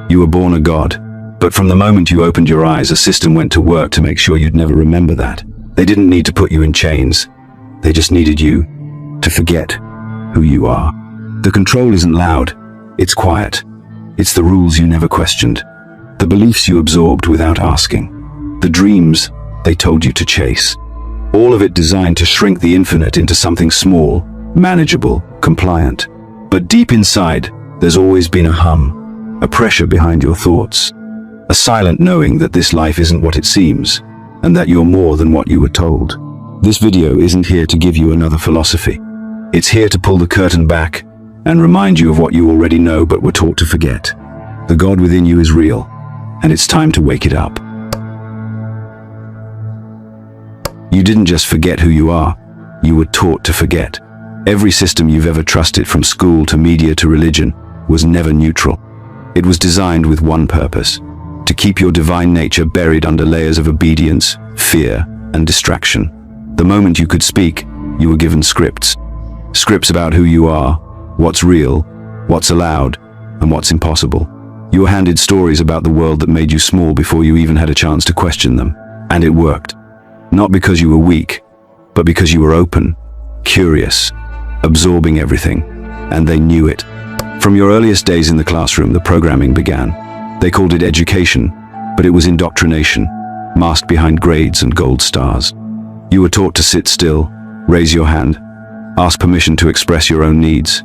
You were born a god. But from the moment you opened your eyes, a system went to work to make sure you'd never remember that. They didn't need to put you in chains. They just needed you to forget who you are. The control isn't loud. It's quiet. It's the rules you never questioned. The beliefs you absorbed without asking. The dreams they told you to chase. All of it designed to shrink the infinite into something small, manageable, compliant. But deep inside, there's always been a hum, a pressure behind your thoughts. A silent knowing that this life isn't what it seems, and that you're more than what you were told. This video isn't here to give you another philosophy. It's here to pull the curtain back and remind you of what you already know but were taught to forget. The God within you is real, and it's time to wake it up. You didn't just forget who you are, you were taught to forget. Every system you've ever trusted, from school to media to religion, was never neutral. It was designed with one purpose: to keep your divine nature buried under layers of obedience, fear, and distraction. The moment you could speak, you were given scripts. Scripts about who you are, what's real, what's allowed, and what's impossible. You were handed stories about the world that made you small before you even had a chance to question them. And it worked. Not because you were weak, but because you were open, curious, absorbing everything. And they knew it. From your earliest days in the classroom, the programming began. They called it education, but it was indoctrination, masked behind grades and gold stars. You were taught to sit still, raise your hand, ask permission to express your own needs.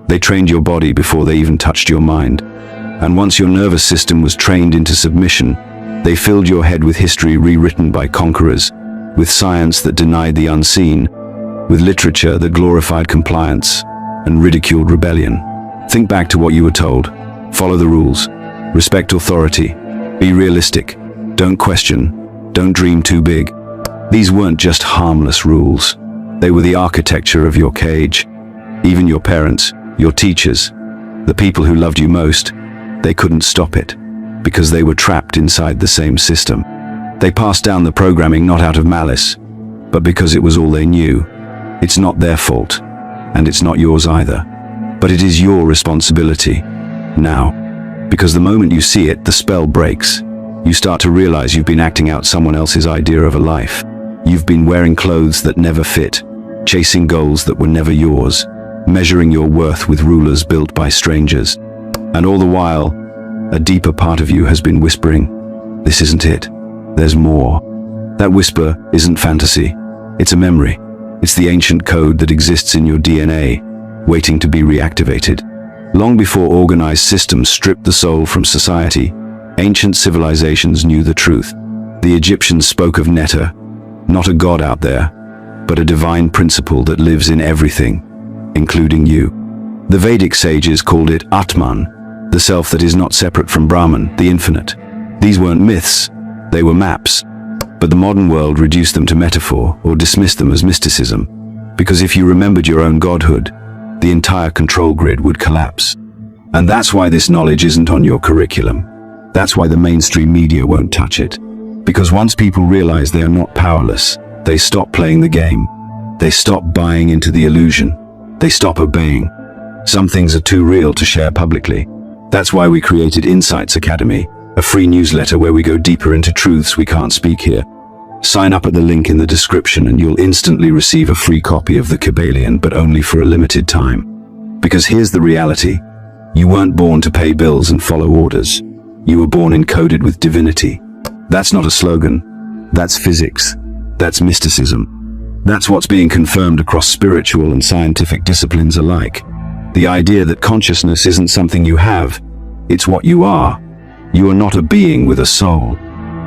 They trained your body before they even touched your mind. And once your nervous system was trained into submission, they filled your head with history rewritten by conquerors, with science that denied the unseen, with literature that glorified compliance and ridiculed rebellion. Think back to what you were told. Follow the rules. Respect authority. Be realistic. Don't question. Don't dream too big. These weren't just harmless rules. They were the architecture of your cage. Even your parents, your teachers, the people who loved you most, they couldn't stop it, because they were trapped inside the same system. They passed down the programming not out of malice, but because it was all they knew. It's not their fault, and it's not yours either. But it is your responsibility now. Because the moment you see it, the spell breaks. You start to realize you've been acting out someone else's idea of a life. You've been wearing clothes that never fit, chasing goals that were never yours, measuring your worth with rulers built by strangers. And all the while, a deeper part of you has been whispering, "This isn't it. There's more." That whisper isn't fantasy. It's a memory. It's the ancient code that exists in your DNA, waiting to be reactivated. Long before organized systems stripped the soul from society, ancient civilizations knew the truth. The Egyptians spoke of Netta, not a god out there, but a divine principle that lives in everything, including you. The Vedic sages called it Atman, the self that is not separate from Brahman, the infinite. These weren't myths, they were maps. But the modern world reduced them to metaphor or dismissed them as mysticism. Because if you remembered your own godhood, the entire control grid would collapse. And that's why this knowledge isn't on your curriculum. That's why the mainstream media won't touch it. Because once people realize they are not powerless, they stop playing the game. They stop buying into the illusion. They stop obeying. Some things are too real to share publicly. That's why we created Insights Academy, a free newsletter where we go deeper into truths we can't speak here. Sign up at the link in the description and you'll instantly receive a free copy of the Kabbalion, but only for a limited time. Because here's the reality. You weren't born to pay bills and follow orders. You were born encoded with divinity. That's not a slogan. That's physics. That's mysticism. That's what's being confirmed across spiritual and scientific disciplines alike. The idea that consciousness isn't something you have, it's what you are. You are not a being with a soul.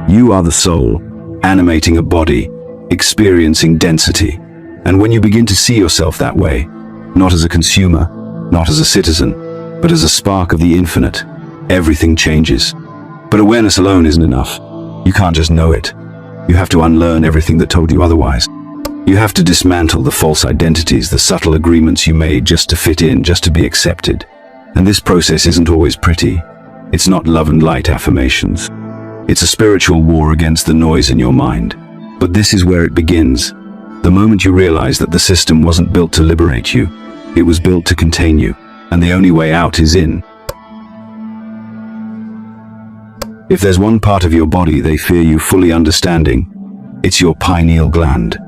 You are the soul, animating a body, experiencing density. And when you begin to see yourself that way, not as a consumer, not as a citizen, but as a spark of the infinite, everything changes. But awareness alone isn't enough. You can't just know it. You have to unlearn everything that told you otherwise. You have to dismantle the false identities, the subtle agreements you made just to fit in, just to be accepted. And this process isn't always pretty. It's not love and light affirmations. It's a spiritual war against the noise in your mind. But this is where it begins. The moment you realize that the system wasn't built to liberate you, it was built to contain you. And the only way out is in. If there's one part of your body they fear you fully understanding, it's your pineal gland.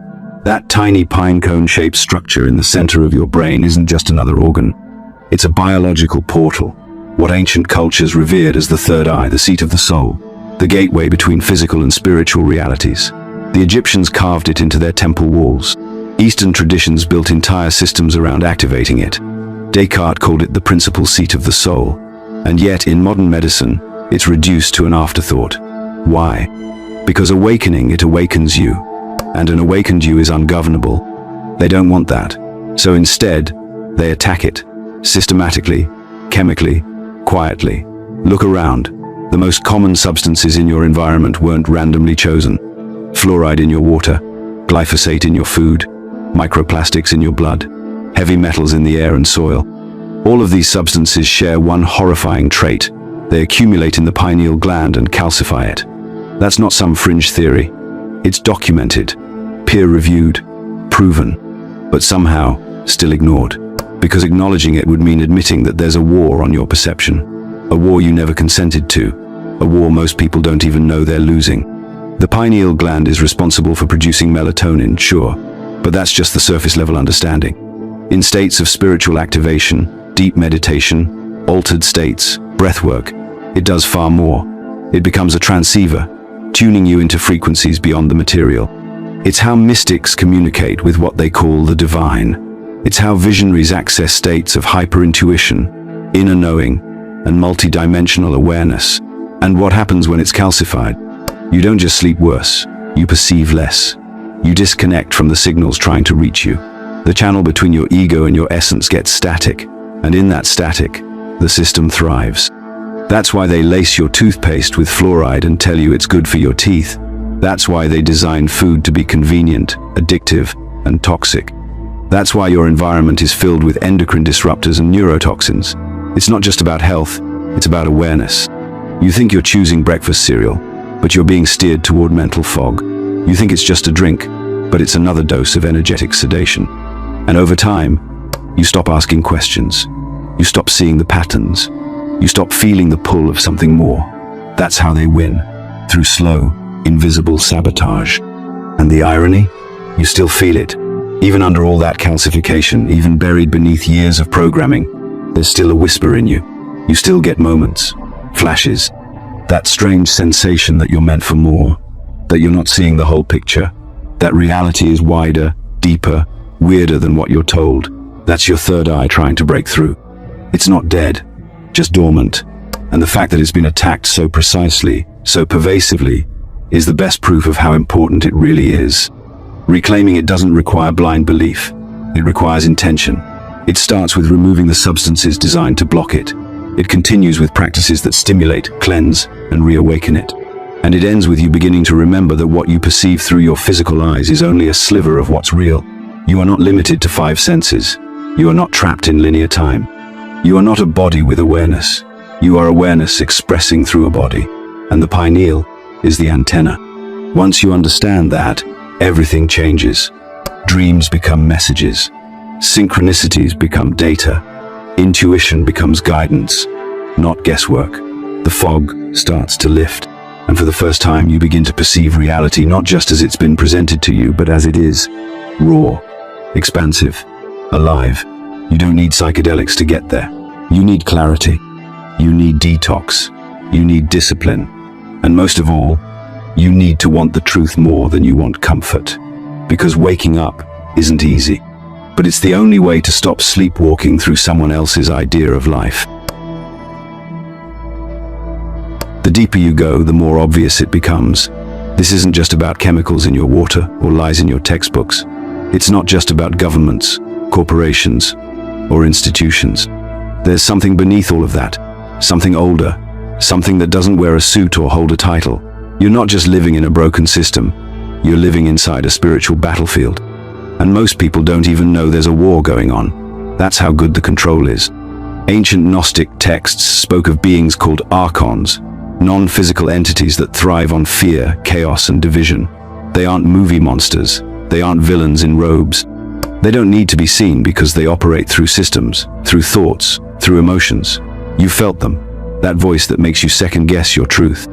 That tiny pine cone-shaped structure in the center of your brain isn't just another organ. It's a biological portal, what ancient cultures revered as the third eye, the seat of the soul, the gateway between physical and spiritual realities. The Egyptians carved it into their temple walls. Eastern traditions built entire systems around activating it. Descartes called it the principal seat of the soul. And yet, in modern medicine, it's reduced to an afterthought. Why? Because awakening, it awakens you. And an awakened you is ungovernable. They don't want that. So instead, they attack it. Systematically, chemically, quietly. Look around. The most common substances in your environment weren't randomly chosen. Fluoride in your water, glyphosate in your food, microplastics in your blood, heavy metals in the air and soil. All of these substances share one horrifying trait. They accumulate in the pineal gland and calcify it. That's not some fringe theory. It's documented, peer-reviewed, proven, but somehow still ignored. Because acknowledging it would mean admitting that there's a war on your perception. A war you never consented to. A war most people don't even know they're losing. The pineal gland is responsible for producing melatonin, sure, but that's just the surface-level understanding. In states of spiritual activation, deep meditation, altered states, breathwork, it does far more. It becomes a transceiver, tuning you into frequencies beyond the material. It's how mystics communicate with what they call the divine. It's how visionaries access states of hyper-intuition, inner knowing, and multi-dimensional awareness. And what happens when it's calcified? You don't just sleep worse, you perceive less. You disconnect from the signals trying to reach you. The channel between your ego and your essence gets static, and in that static, the system thrives. That's why they lace your toothpaste with fluoride and tell you it's good for your teeth. That's why they design food to be convenient, addictive, and toxic. That's why your environment is filled with endocrine disruptors and neurotoxins. It's not just about health, it's about awareness. You think you're choosing breakfast cereal, but you're being steered toward mental fog. You think it's just a drink, but it's another dose of energetic sedation. And over time, you stop asking questions. You stop seeing the patterns. You stop feeling the pull of something more. That's how they win, through slow, invisible sabotage. And the irony? You still feel it. Even under all that calcification, even buried beneath years of programming, there's still a whisper in you. You still get moments, flashes, that strange sensation that you're meant for more, that you're not seeing the whole picture, that reality is wider, deeper, weirder than what you're told. That's your third eye trying to break through. It's not dead, just dormant. And the fact that it's been attacked so precisely, so pervasively, is the best proof of how important it really is. Reclaiming it doesn't require blind belief. It requires intention. It starts with removing the substances designed to block it. It continues with practices that stimulate, cleanse, and reawaken it. And it ends with you beginning to remember that what you perceive through your physical eyes is only a sliver of what's real. You are not limited to 5 senses. You are not trapped in linear time. You are not a body with awareness. You are awareness expressing through a body. And the pineal is the antenna. Once you understand that, everything changes. Dreams become messages. Synchronicities become data. Intuition becomes guidance, not guesswork. The fog starts to lift, and for the first time you begin to perceive reality not just as it's been presented to you, but as it is. Raw, expansive, alive. You don't need psychedelics to get there. You need clarity. You need detox. You need discipline. And most of all, you need to want the truth more than you want comfort. Because waking up isn't easy. But it's the only way to stop sleepwalking through someone else's idea of life. The deeper you go, the more obvious it becomes. This isn't just about chemicals in your water or lies in your textbooks. It's not just about governments, corporations, or institutions. There's something beneath all of that, something older, something that doesn't wear a suit or hold a title. You're not just living in a broken system, you're living inside a spiritual battlefield. And most people don't even know there's a war going on. That's how good the control is. Ancient Gnostic texts spoke of beings called archons, non-physical entities that thrive on fear, chaos, and division. They aren't movie monsters. They aren't villains in robes. They don't need to be seen because they operate through systems, through thoughts, through emotions. You felt them, that voice that makes you second-guess your truth.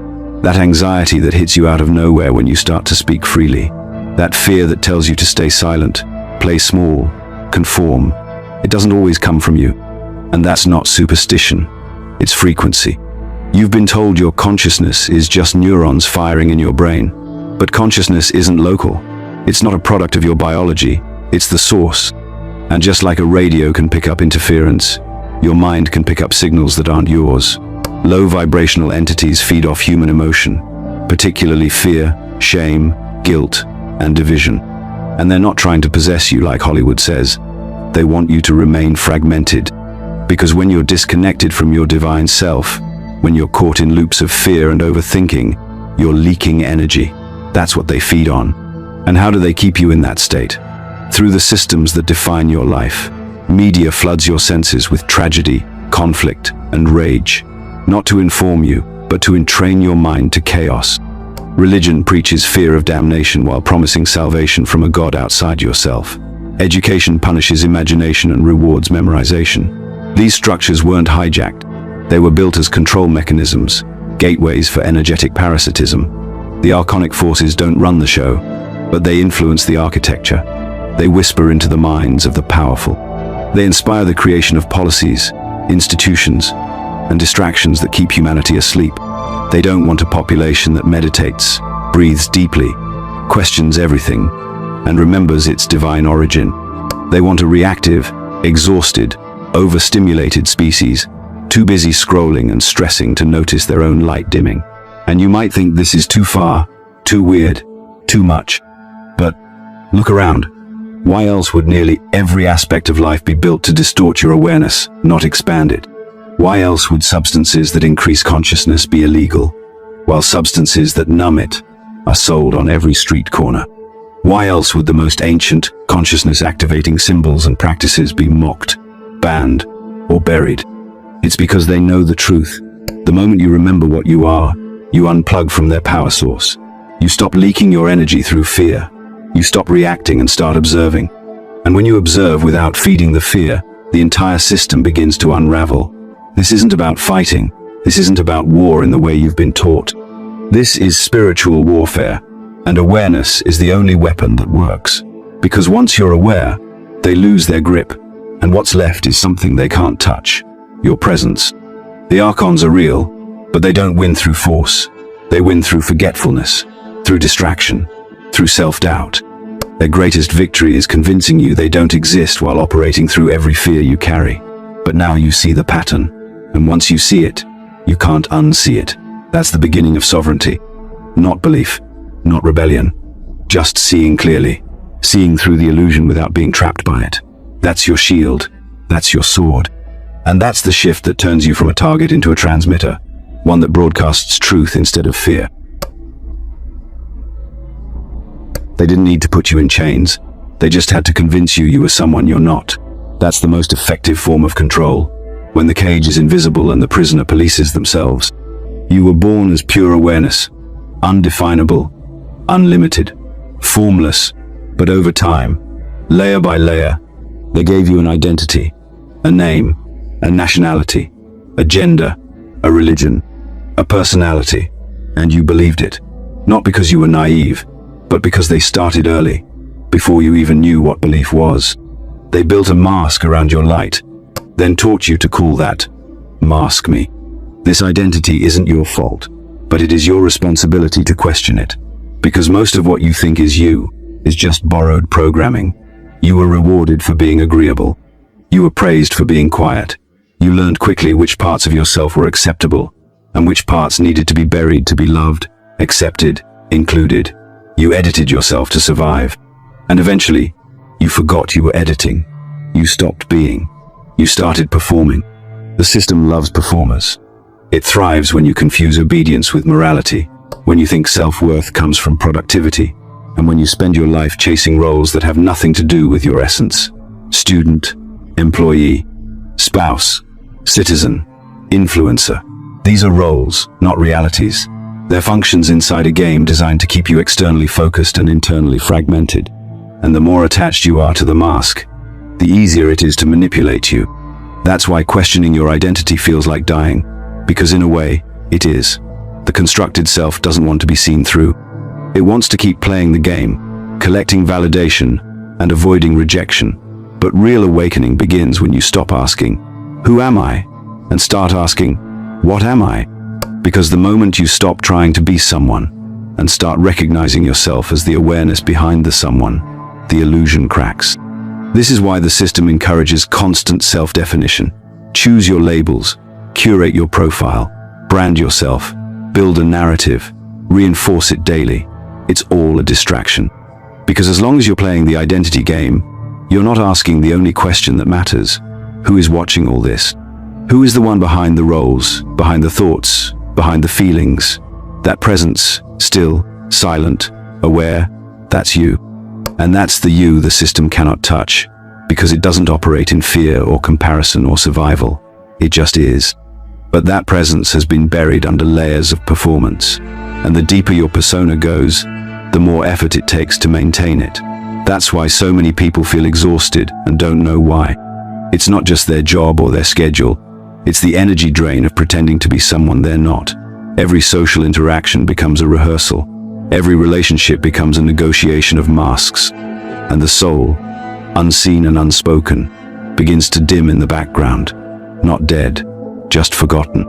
That anxiety that hits you out of nowhere when you start to speak freely. That fear that tells you to stay silent, play small, conform. It doesn't always come from you. And that's not superstition. It's frequency. You've been told your consciousness is just neurons firing in your brain. But consciousness isn't local. It's not a product of your biology. It's the source. And just like a radio can pick up interference, your mind can pick up signals that aren't yours. Low vibrational entities feed off human emotion, particularly fear, shame, guilt, and division. And they're not trying to possess you like Hollywood says. They want you to remain fragmented. Because when you're disconnected from your divine self, when you're caught in loops of fear and overthinking, you're leaking energy. That's what they feed on. And how do they keep you in that state? Through the systems that define your life. Media floods your senses with tragedy, conflict, and rage. Not to inform you, but to entrain your mind to chaos. Religion preaches fear of damnation while promising salvation from a God outside yourself. Education punishes imagination and rewards memorization. These structures weren't hijacked. They were built as control mechanisms, gateways for energetic parasitism. The archonic forces don't run the show, but they influence the architecture. They whisper into the minds of the powerful. They inspire the creation of policies, institutions, and distractions that keep humanity asleep. They don't want a population that meditates, breathes deeply, questions everything, and remembers its divine origin. They want a reactive, exhausted, overstimulated species, too busy scrolling and stressing to notice their own light dimming. And you might think this is too far, too weird, too much. But look around. Why else would nearly every aspect of life be built to distort your awareness, not expand it? Why else would substances that increase consciousness be illegal, while substances that numb it are sold on every street corner? Why else would the most ancient, consciousness-activating symbols and practices be mocked, banned, or buried? It's because they know the truth. The moment you remember what you are, you unplug from their power source. You stop leaking your energy through fear. You stop reacting and start observing. And when you observe without feeding the fear, the entire system begins to unravel. This isn't about fighting. This isn't about war in the way you've been taught. This is spiritual warfare, and awareness is the only weapon that works. Because once you're aware, they lose their grip, and what's left is something they can't touch: your presence. The archons are real, but they don't win through force. They win through forgetfulness, through distraction, through self-doubt. Their greatest victory is convincing you they don't exist while operating through every fear you carry. But now you see the pattern, and once you see it, you can't unsee it. That's the beginning of sovereignty. Not belief, not rebellion, just seeing clearly, seeing through the illusion without being trapped by it. That's your shield, that's your sword. And that's the shift that turns you from a target into a transmitter, one that broadcasts truth instead of fear. They didn't need to put you in chains. They just had to convince you you were someone you're not. That's the most effective form of control, when the cage is invisible and the prisoner polices themselves. You were born as pure awareness, undefinable, unlimited, formless, but over time, layer by layer, they gave you an identity, a name, a nationality, a gender, a religion, a personality, and you believed it. Not because you were naive, but because they started early, before you even knew what belief was. They built a mask around your light, then taught you to call that mask me. This identity isn't your fault, but it is your responsibility to question it. Because most of what you think is you is just borrowed programming. You were rewarded for being agreeable. You were praised for being quiet. You learned quickly which parts of yourself were acceptable, and which parts needed to be buried to be loved, accepted, included. You edited yourself to survive. And eventually, you forgot you were editing. You stopped being. You started performing. The system loves performers. It thrives when you confuse obedience with morality, when you think self-worth comes from productivity, and when you spend your life chasing roles that have nothing to do with your essence. Student, employee, spouse, citizen, influencer. These are roles, not realities. They're functions inside a game designed to keep you externally focused and internally fragmented. And the more attached you are to the mask, the easier it is to manipulate you. That's why questioning your identity feels like dying, because in a way, it is. The constructed self doesn't want to be seen through. It wants to keep playing the game, collecting validation and avoiding rejection. But real awakening begins when you stop asking, "Who am I?" and start asking, "What am I?" Because the moment you stop trying to be someone and start recognizing yourself as the awareness behind the someone, the illusion cracks. This is why the system encourages constant self-definition. Choose your labels, curate your profile, brand yourself, build a narrative, reinforce it daily. It's all a distraction. Because as long as you're playing the identity game, you're not asking the only question that matters. Who is watching all this? Who is the one behind the roles, behind the thoughts, behind the feelings? That presence, still, silent, aware, that's you. And that's the you the system cannot touch, because it doesn't operate in fear or comparison or survival. It just is. But that presence has been buried under layers of performance. And the deeper your persona goes, the more effort it takes to maintain it. That's why so many people feel exhausted and don't know why. It's not just their job or their schedule. It's the energy drain of pretending to be someone they're not. Every social interaction becomes a rehearsal. Every relationship becomes a negotiation of masks. And the soul, unseen and unspoken, begins to dim in the background. Not dead, just forgotten.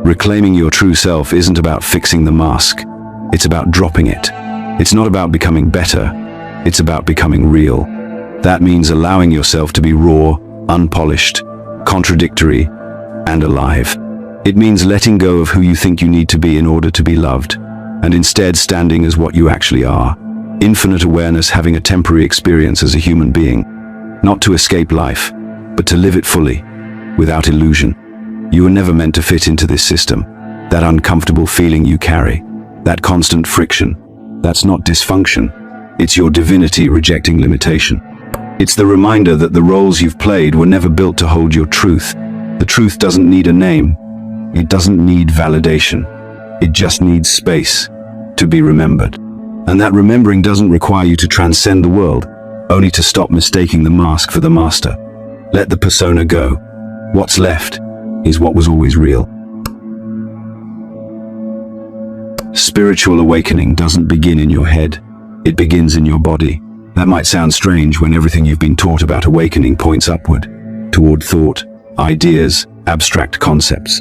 Reclaiming your true self isn't about fixing the mask. It's about dropping it. It's not about becoming better. It's about becoming real. That means allowing yourself to be raw, unpolished, contradictory, and alive. It means letting go of who you think you need to be in order to be loved, and instead standing as what you actually are. Infinite awareness, having a temporary experience as a human being. Not to escape life, but to live it fully, without illusion. You were never meant to fit into this system. That uncomfortable feeling you carry, that constant friction, that's not dysfunction. It's your divinity rejecting limitation. It's the reminder that the roles you've played were never built to hold your truth. The truth doesn't need a name. It doesn't need validation. It just needs space to be remembered. And that remembering doesn't require you to transcend the world, only to stop mistaking the mask for the master. Let the persona go. What's left is what was always real. Spiritual awakening doesn't begin in your head. It begins in your body. That might sound strange when everything you've been taught about awakening points upward, toward thought, ideas, abstract concepts.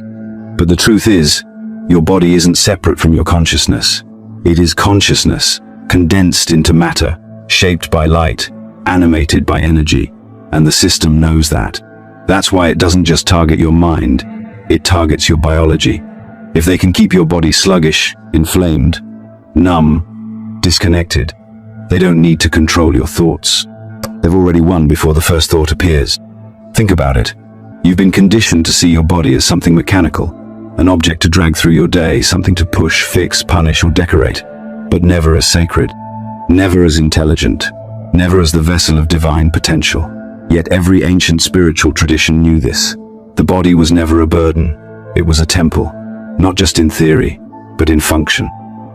But the truth is, your body isn't separate from your consciousness. It is consciousness, condensed into matter, shaped by light, animated by energy. And the system knows that. That's why it doesn't just target your mind, it targets your biology. If they can keep your body sluggish, inflamed, numb, disconnected, they don't need to control your thoughts. They've already won before the first thought appears. Think about it. You've been conditioned to see your body as something mechanical, an object to drag through your day, something to push, fix, punish, or decorate, but never as sacred, never as intelligent, never as the vessel of divine potential. Yet every ancient spiritual tradition knew this. The body was never a burden. It was a temple, not just in theory, but in function.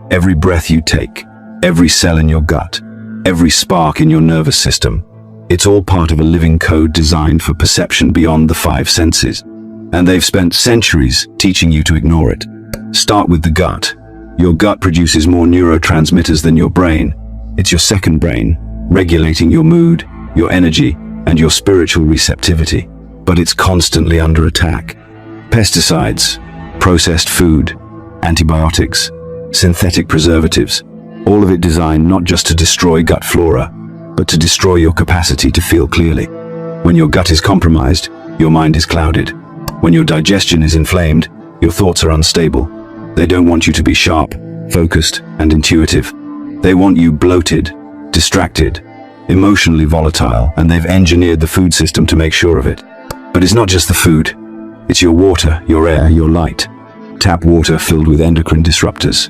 Every breath you take, every cell in your gut, every spark in your nervous system, it's all part of a living code designed for perception beyond the five senses. And they've spent centuries teaching you to ignore it. Start with the gut. Your gut produces more neurotransmitters than your brain. It's your second brain, regulating your mood, your energy, and your spiritual receptivity. But it's constantly under attack. Pesticides, processed food, antibiotics, synthetic preservatives, all of it designed not just to destroy gut flora, but to destroy your capacity to feel clearly. When your gut is compromised, your mind is clouded. When your digestion is inflamed, your thoughts are unstable. They don't want you to be sharp, focused, and intuitive. They want you bloated, distracted, emotionally volatile, and they've engineered the food system to make sure of it. But it's not just the food. It's your water, your air, your light. Tap water filled with endocrine disruptors.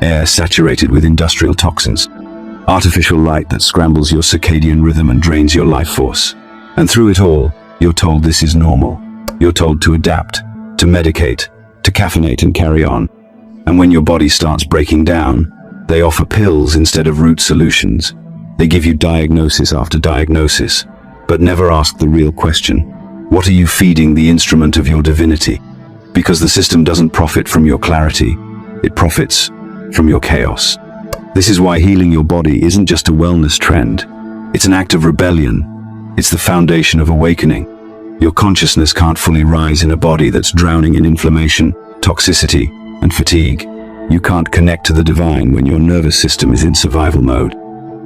Air saturated with industrial toxins. Artificial light that scrambles your circadian rhythm and drains your life force. And through it all, you're told this is normal. You're told to adapt, to medicate, to caffeinate and carry on. And when your body starts breaking down, they offer pills instead of root solutions. They give you diagnosis after diagnosis, but never ask the real question. What are you feeding the instrument of your divinity? Because the system doesn't profit from your clarity. It profits from your chaos. This is why healing your body isn't just a wellness trend. It's an act of rebellion. It's the foundation of awakening. Your consciousness can't fully rise in a body that's drowning in inflammation, toxicity, and fatigue. You can't connect to the divine when your nervous system is in survival mode.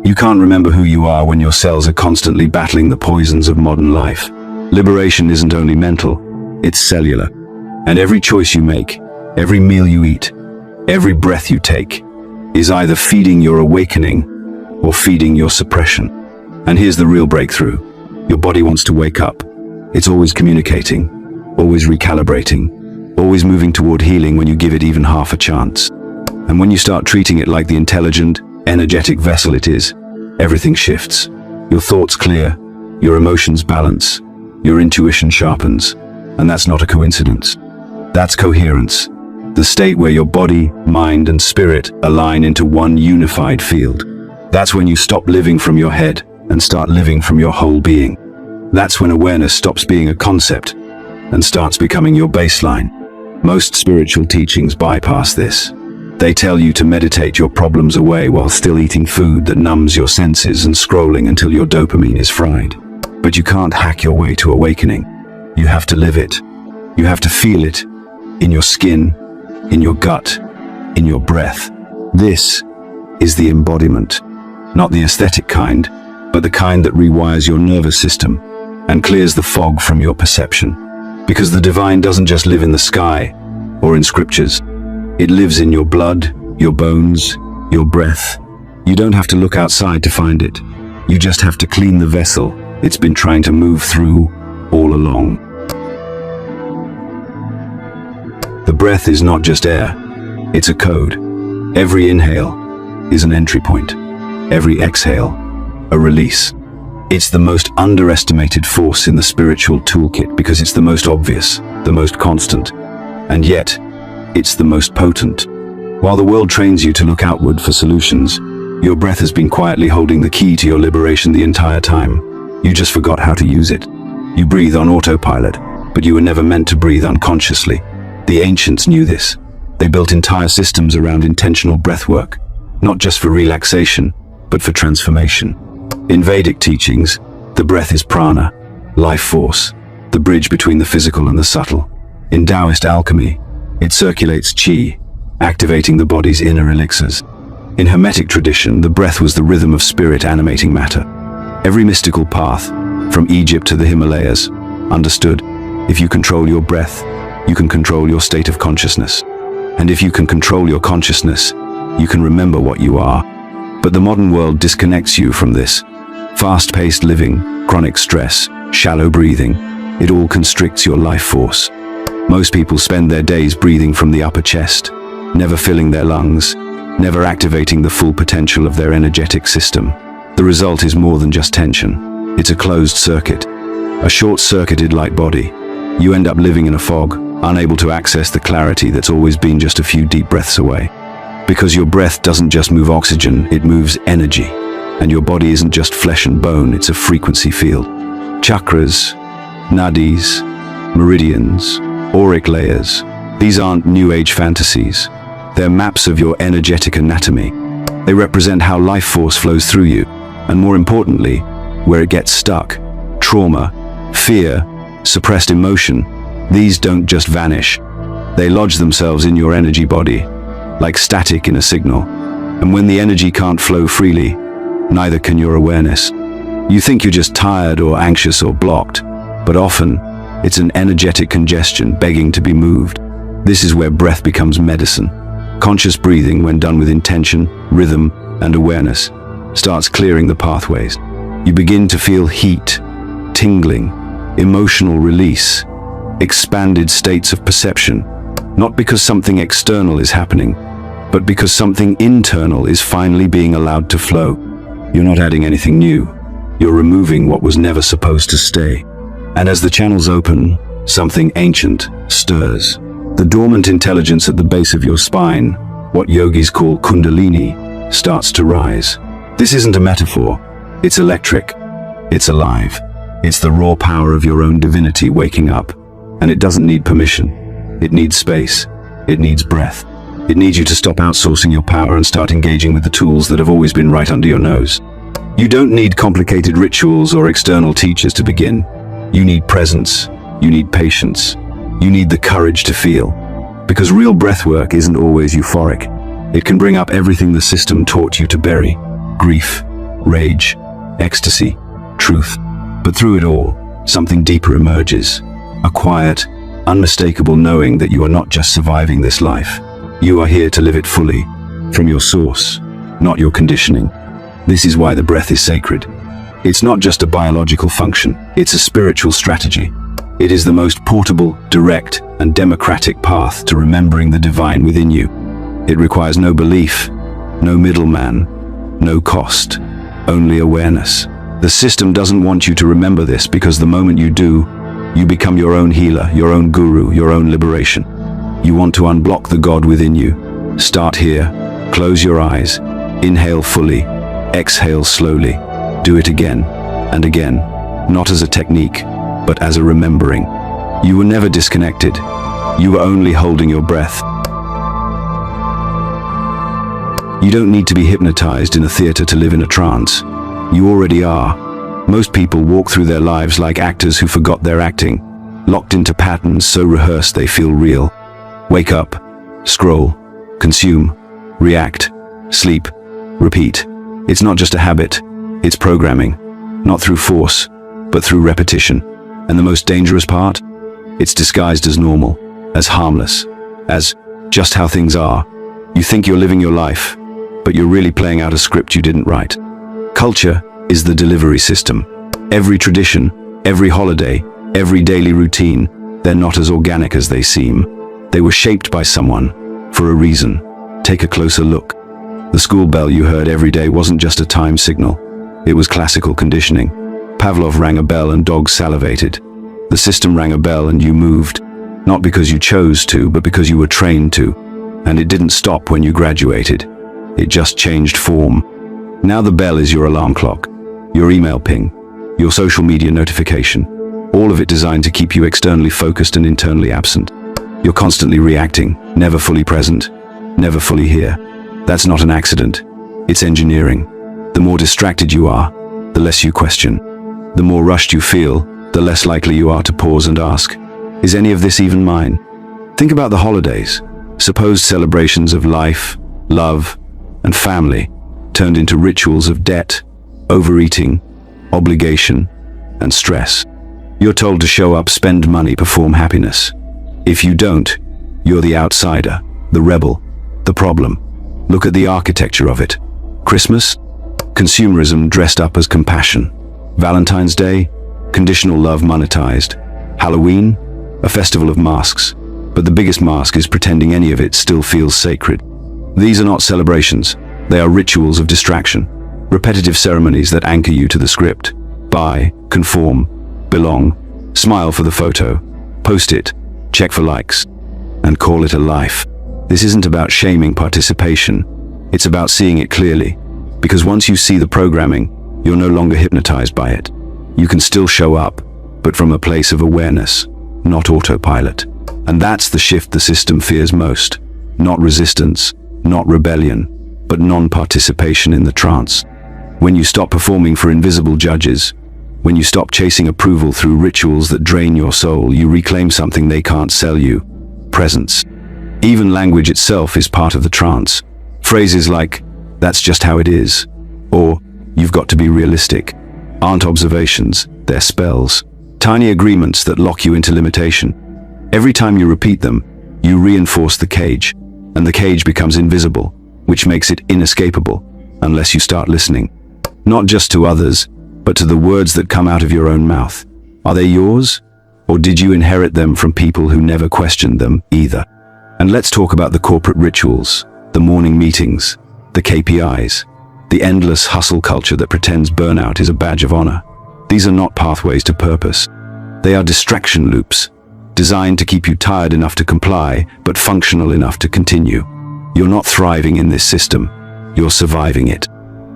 You can't remember who you are when your cells are constantly battling the poisons of modern life. Liberation isn't only mental, it's cellular. And every choice you make, every meal you eat, every breath you take, is either feeding your awakening or feeding your suppression. And here's the real breakthrough. Your body wants to wake up. It's always communicating, always recalibrating, always moving toward healing when you give it even half a chance. And when you start treating it like the intelligent, energetic vessel it is, everything shifts. Your thoughts clear, your emotions balance, your intuition sharpens. And that's not a coincidence. That's coherence. The state where your body, mind, and spirit align into one unified field. That's when you stop living from your head and start living from your whole being. That's when awareness stops being a concept and starts becoming your baseline. Most spiritual teachings bypass this. They tell you to meditate your problems away while still eating food that numbs your senses and scrolling until your dopamine is fried. But you can't hack your way to awakening. You have to live it. You have to feel it in your skin, in your gut, in your breath. This is the embodiment, not the aesthetic kind, but the kind that rewires your nervous system and clears the fog from your perception. Because the divine doesn't just live in the sky or in scriptures. It lives in your blood, your bones, your breath. You don't have to look outside to find it. You just have to clean the vessel it's been trying to move through all along. The breath is not just air, it's a code. Every inhale is an entry point. Every exhale, a release. It's the most underestimated force in the spiritual toolkit because it's the most obvious, the most constant, and yet, it's the most potent. While the world trains you to look outward for solutions, your breath has been quietly holding the key to your liberation the entire time. You just forgot how to use it. You breathe on autopilot, but you were never meant to breathe unconsciously. The ancients knew this. They built entire systems around intentional breath work, not just for relaxation, but for transformation. In Vedic teachings, the breath is prana, life force, the bridge between the physical and the subtle. In Taoist alchemy, it circulates qi, activating the body's inner elixirs. In Hermetic tradition, the breath was the rhythm of spirit animating matter. Every mystical path, from Egypt to the Himalayas, understood, if you control your breath, you can control your state of consciousness. And if you can control your consciousness, you can remember what you are. But the modern world disconnects you from this. Fast-paced living, chronic stress, shallow breathing, it all constricts your life force. Most people spend their days breathing from the upper chest, never filling their lungs, never activating the full potential of their energetic system. The result is more than just tension. It's a closed circuit, a short-circuited light body. You end up living in a fog, unable to access the clarity that's always been just a few deep breaths away. Because your breath doesn't just move oxygen, it moves energy. And your body isn't just flesh and bone, it's a frequency field. Chakras, nadis, meridians, auric layers. These aren't New Age fantasies. They're maps of your energetic anatomy. They represent how life force flows through you, and more importantly, where it gets stuck. Trauma, fear, suppressed emotion, these don't just vanish. They lodge themselves in your energy body, like static in a signal. And when the energy can't flow freely, neither can your awareness. You think you're just tired or anxious or blocked, but often, it's an energetic congestion begging to be moved. This is where breath becomes medicine. Conscious breathing, when done with intention, rhythm, and awareness, starts clearing the pathways. You begin to feel heat, tingling, emotional release, expanded states of perception, not because something external is happening, but because something internal is finally being allowed to flow. You're not adding anything new. You're removing what was never supposed to stay. And as the channels open, something ancient stirs. The dormant intelligence at the base of your spine, what yogis call kundalini, starts to rise. This isn't a metaphor. It's electric. It's alive. It's the raw power of your own divinity waking up. And it doesn't need permission. It needs space. It needs breath. It needs you to stop outsourcing your power and start engaging with the tools that have always been right under your nose. You don't need complicated rituals or external teachers to begin. You need presence. You need patience. You need the courage to feel. Because real breathwork isn't always euphoric. It can bring up everything the system taught you to bury: grief, rage, ecstasy, truth. But through it all, something deeper emerges. A quiet, unmistakable knowing that you are not just surviving this life. You are here to live it fully, from your source, not your conditioning. This is why the breath is sacred. It's not just a biological function, it's a spiritual strategy. It is the most portable, direct, and democratic path to remembering the divine within you. It requires no belief, no middleman, no cost, only awareness. The system doesn't want you to remember this because the moment you do, you become your own healer, your own guru, your own liberation. You want to unblock the God within you. Start here, close your eyes, inhale fully, exhale slowly. Do it again and again, not as a technique, but as a remembering. You were never disconnected. You were only holding your breath. You don't need to be hypnotized in a theater to live in a trance. You already are. Most people walk through their lives like actors who forgot their acting, locked into patterns so rehearsed they feel real. Wake up, scroll, consume, react, sleep, repeat. It's not just a habit, it's programming. Not through force, but through repetition. And the most dangerous part? It's disguised as normal, as harmless, as just how things are. You think you're living your life, but you're really playing out a script you didn't write. Culture is the delivery system. Every tradition, every holiday, every daily routine, they're not as organic as they seem. They were shaped by someone, for a reason. Take a closer look. The school bell you heard every day wasn't just a time signal. It was classical conditioning. Pavlov rang a bell and dogs salivated. The system rang a bell and you moved, not because you chose to, but because you were trained to. And it didn't stop when you graduated. It just changed form. Now the bell is your alarm clock, your email ping, your social media notification, all of it designed to keep you externally focused and internally absent. You're constantly reacting, never fully present, never fully here. That's not an accident. It's engineering. The more distracted you are, the less you question. The more rushed you feel, the less likely you are to pause and ask, is any of this even mine? Think about the holidays, supposed celebrations of life, love, and family, turned into rituals of debt, overeating, obligation, and stress. You're told to show up, spend money, perform happiness. If you don't, you're the outsider, the rebel, the problem. Look at the architecture of it. Christmas? Consumerism dressed up as compassion. Valentine's Day? Conditional love monetized. Halloween? A festival of masks. But the biggest mask is pretending any of it still feels sacred. These are not celebrations. They are rituals of distraction. Repetitive ceremonies that anchor you to the script. Buy, conform, belong, smile for the photo, post it, check for likes, and call it a life. This isn't about shaming participation. It's about seeing it clearly. Because once you see the programming, you're no longer hypnotized by it. You can still show up, but from a place of awareness, not autopilot. And that's the shift the system fears most. Not resistance, not rebellion, but non-participation in the trance. When you stop performing for invisible judges, when you stop chasing approval through rituals that drain your soul, you reclaim something they can't sell you: presence. Even language itself is part of the trance. Phrases like, "That's just how it is," or "You've got to be realistic," aren't observations, they're spells. Tiny agreements that lock you into limitation. Every time you repeat them, you reinforce the cage, and the cage becomes invisible, which makes it inescapable, unless you start listening. Not just to others, but to the words that come out of your own mouth. Are they yours? Or did you inherit them from people who never questioned them either? And let's talk about the corporate rituals, the morning meetings, the KPIs, the endless hustle culture that pretends burnout is a badge of honor. These are not pathways to purpose. They are distraction loops, designed to keep you tired enough to comply, but functional enough to continue. You're not thriving in this system, you're surviving it.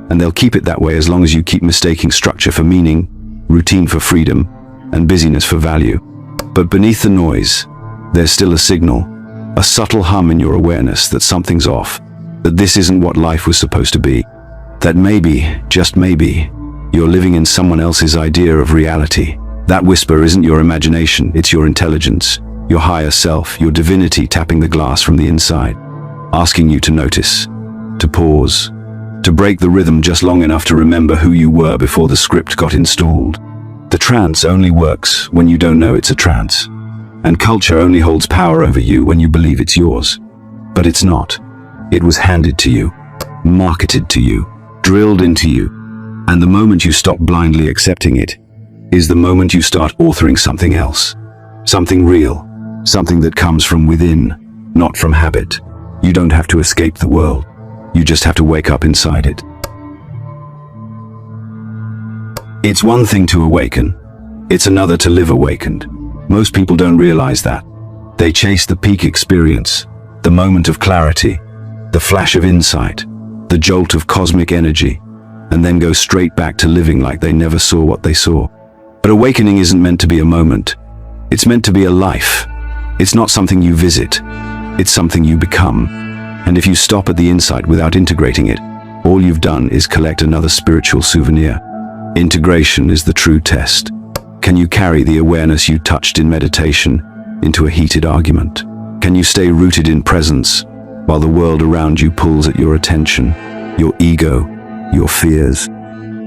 And they'll keep it that way as long as you keep mistaking structure for meaning, routine for freedom, and busyness for value. But beneath the noise, there's still a signal, A subtle hum in your awareness that something's off, that this isn't what life was supposed to be, that maybe, just maybe, you're living in someone else's idea of reality. That whisper isn't your imagination, it's your intelligence, your higher self, your divinity tapping the glass from the inside, asking you to notice, to pause, to break the rhythm just long enough to remember who you were before the script got installed. The trance only works when you don't know it's a trance, and culture only holds power over you when you believe it's yours. But it's not. It was handed to you, marketed to you, drilled into you, and the moment you stop blindly accepting it is the moment you start authoring something else, something real, something that comes from within, not from habit. You don't have to escape the world. You just have to wake up inside it. It's one thing to awaken. It's another to live awakened. Most people don't realize that. They chase the peak experience, the moment of clarity, the flash of insight, the jolt of cosmic energy, and then go straight back to living like they never saw what they saw. But awakening isn't meant to be a moment. It's meant to be a life. It's not something you visit. It's something you become. And if you stop at the insight without integrating it, all you've done is collect another spiritual souvenir. Integration is the true test. Can you carry the awareness you touched in meditation into a heated argument? Can you stay rooted in presence while the world around you pulls at your attention, your ego, your fears?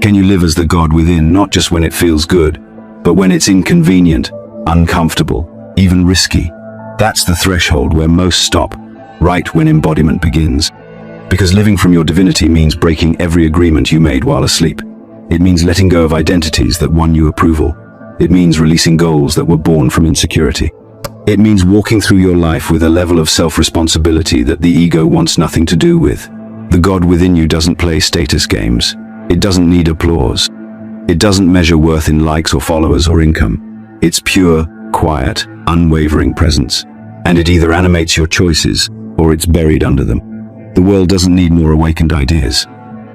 Can you live as the God within, not just when it feels good, but when it's inconvenient, uncomfortable, even risky? That's the threshold where most stop, right when embodiment begins. Because living from your divinity means breaking every agreement you made while asleep. It means letting go of identities that won you approval. It means releasing goals that were born from insecurity. It means walking through your life with a level of self-responsibility that the ego wants nothing to do with. The God within you doesn't play status games. It doesn't need applause. It doesn't measure worth in likes or followers or income. It's pure, quiet, unwavering presence. And it either animates your choices or it's buried under them. The world doesn't need more awakened ideas.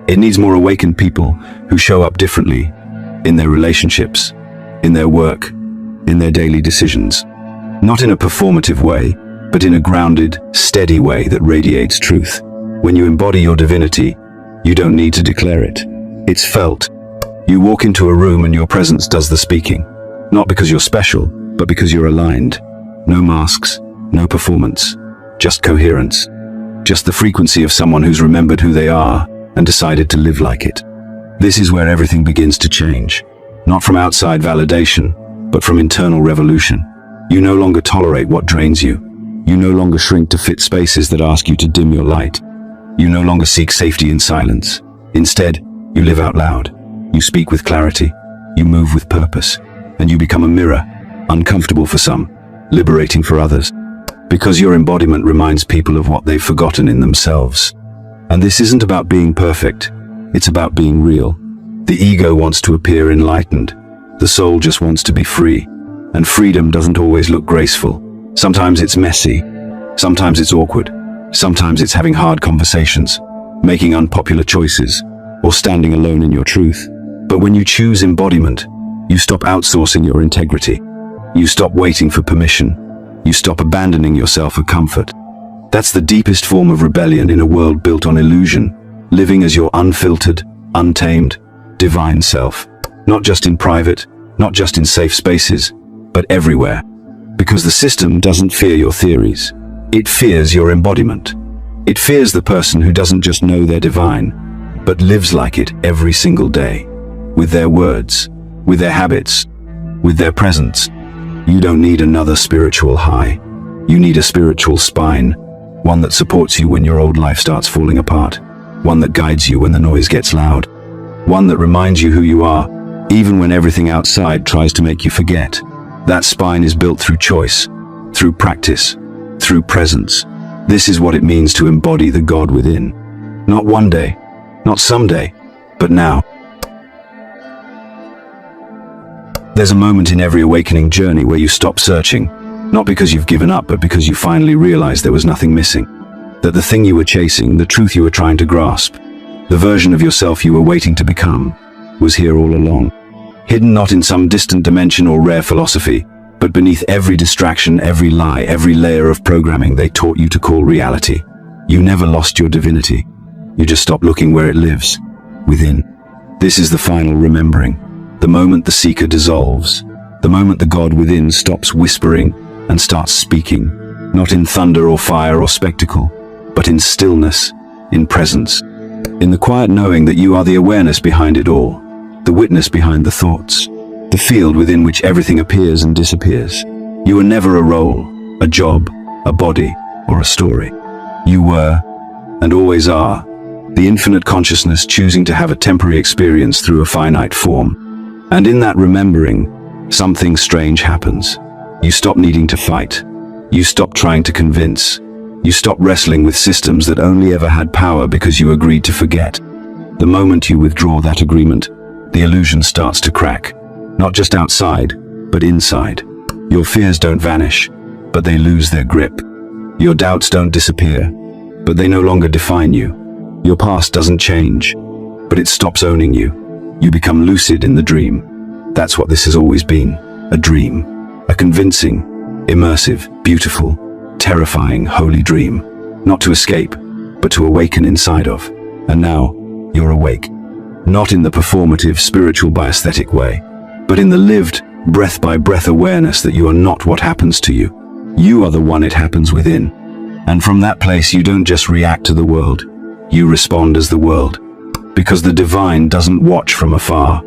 It needs more awakened people who show up differently in their relationships, in their work, in their daily decisions. Not in a performative way, but in a grounded, steady way that radiates truth. When you embody your divinity, you don't need to declare it. It's felt. You walk into a room and your presence does the speaking. Not because you're special, but because you're aligned. No masks, no performance, just coherence. Just the frequency of someone who's remembered who they are and decided to live like it. This is where everything begins to change. Not from outside validation, but from internal revolution. You no longer tolerate what drains you. You no longer shrink to fit spaces that ask you to dim your light. You no longer seek safety in silence. Instead, you live out loud. You speak with clarity. You move with purpose. And you become a mirror, uncomfortable for some, liberating for others. Because your embodiment reminds people of what they've forgotten in themselves. And this isn't about being perfect. It's about being real. The ego wants to appear enlightened. The soul just wants to be free. And freedom doesn't always look graceful. Sometimes it's messy. Sometimes it's awkward. Sometimes it's having hard conversations, making unpopular choices, or standing alone in your truth. But when you choose embodiment, you stop outsourcing your integrity. You stop waiting for permission. You stop abandoning yourself for comfort. That's the deepest form of rebellion in a world built on illusion, living as your unfiltered, untamed, divine self. Not just in private, not just in safe spaces, but everywhere. Because the system doesn't fear your theories. It fears your embodiment. It fears the person who doesn't just know they're divine, but lives like it every single day. With their words, with their habits, with their presence. You don't need another spiritual high. You need a spiritual spine. One that supports you when your old life starts falling apart. One that guides you when the noise gets loud. One that reminds you who you are, even when everything outside tries to make you forget. That spine is built through choice, through practice, through presence. This is what it means to embody the God within. Not one day, not someday, but now. There's a moment in every awakening journey where you stop searching, not because you've given up, but because you finally realized there was nothing missing. That the thing you were chasing, the truth you were trying to grasp, the version of yourself you were waiting to become, was here all along. Hidden not in some distant dimension or rare philosophy, But beneath every distraction, every lie, every layer of programming they taught you to call reality, you never lost your divinity. You just stopped looking where it lives, within. This is the final remembering, the moment the seeker dissolves, the moment the God within stops whispering and starts speaking, not in thunder or fire or spectacle, but in stillness, in presence, in the quiet knowing that you are the awareness behind it all, the witness behind the thoughts, the field within which everything appears and disappears. You were never a role, a job, a body, or a story. You were, and always are, the infinite consciousness choosing to have a temporary experience through a finite form. And in that remembering, something strange happens. You stop needing to fight. You stop trying to convince. You stop wrestling with systems that only ever had power because you agreed to forget. The moment you withdraw that agreement, the illusion starts to crack. Not just outside, but inside. Your fears don't vanish, but they lose their grip. Your doubts don't disappear, but they no longer define you. Your past doesn't change, but it stops owning you. You become lucid in the dream. That's what this has always been, a dream. A convincing, immersive, beautiful, terrifying, holy dream. Not to escape, but to awaken inside of. And now, you're awake. Not in the performative, spiritual by aesthetic way, but in the lived, breath-by-breath awareness that you are not what happens to you. You are the one it happens within. And from that place you don't just react to the world, you respond as the world. Because the divine doesn't watch from afar,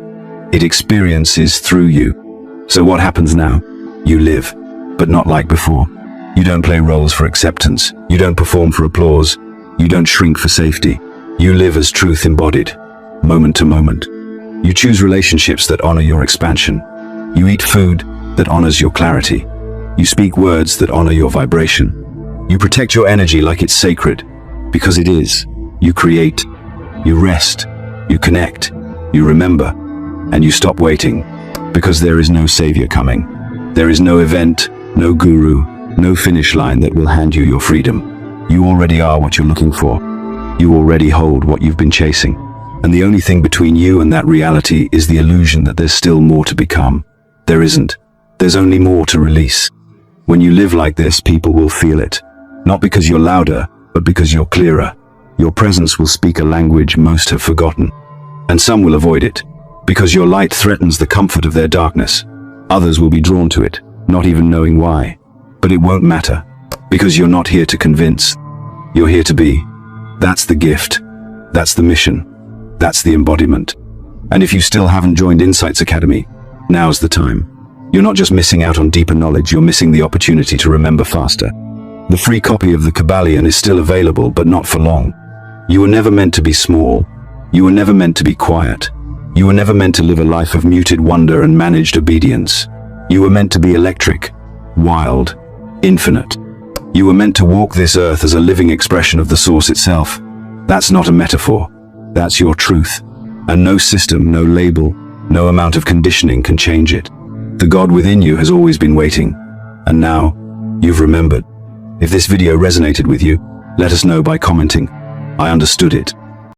it experiences through you. So what happens now? You live, but not like before. You don't play roles for acceptance, you don't perform for applause, you don't shrink for safety. You live as truth embodied, moment to moment. You choose relationships that honor your expansion. You eat food that honors your clarity. You speak words that honor your vibration. You protect your energy like it's sacred, because it is. You create, you rest, you connect, you remember, and you stop waiting, because there is no savior coming. There is no event, no guru, no finish line that will hand you your freedom. You already are what you're looking for. You already hold what you've been chasing. And the only thing between you and that reality is the illusion that there's still more to become. There isn't. There's only more to release. When you live like this, people will feel it. Not because you're louder, but because you're clearer. Your presence will speak a language most have forgotten. And some will avoid it, because your light threatens the comfort of their darkness. Others will be drawn to it, not even knowing why. But it won't matter, because you're not here to convince. You're here to be. That's the gift. That's the mission. That's the embodiment. And if you still haven't joined Insights Academy, now's the time. You're not just missing out on deeper knowledge, you're missing the opportunity to remember faster. The free copy of the Kabbalion is still available, but not for long. You were never meant to be small. You were never meant to be quiet. You were never meant to live a life of muted wonder and managed obedience. You were meant to be electric, wild, infinite. You were meant to walk this earth as a living expression of the source itself. That's not a metaphor. That's your truth. And no system, no label, no amount of conditioning can change it. The God within you has always been waiting. And now, you've remembered. If this video resonated with you, let us know by commenting. I understood it.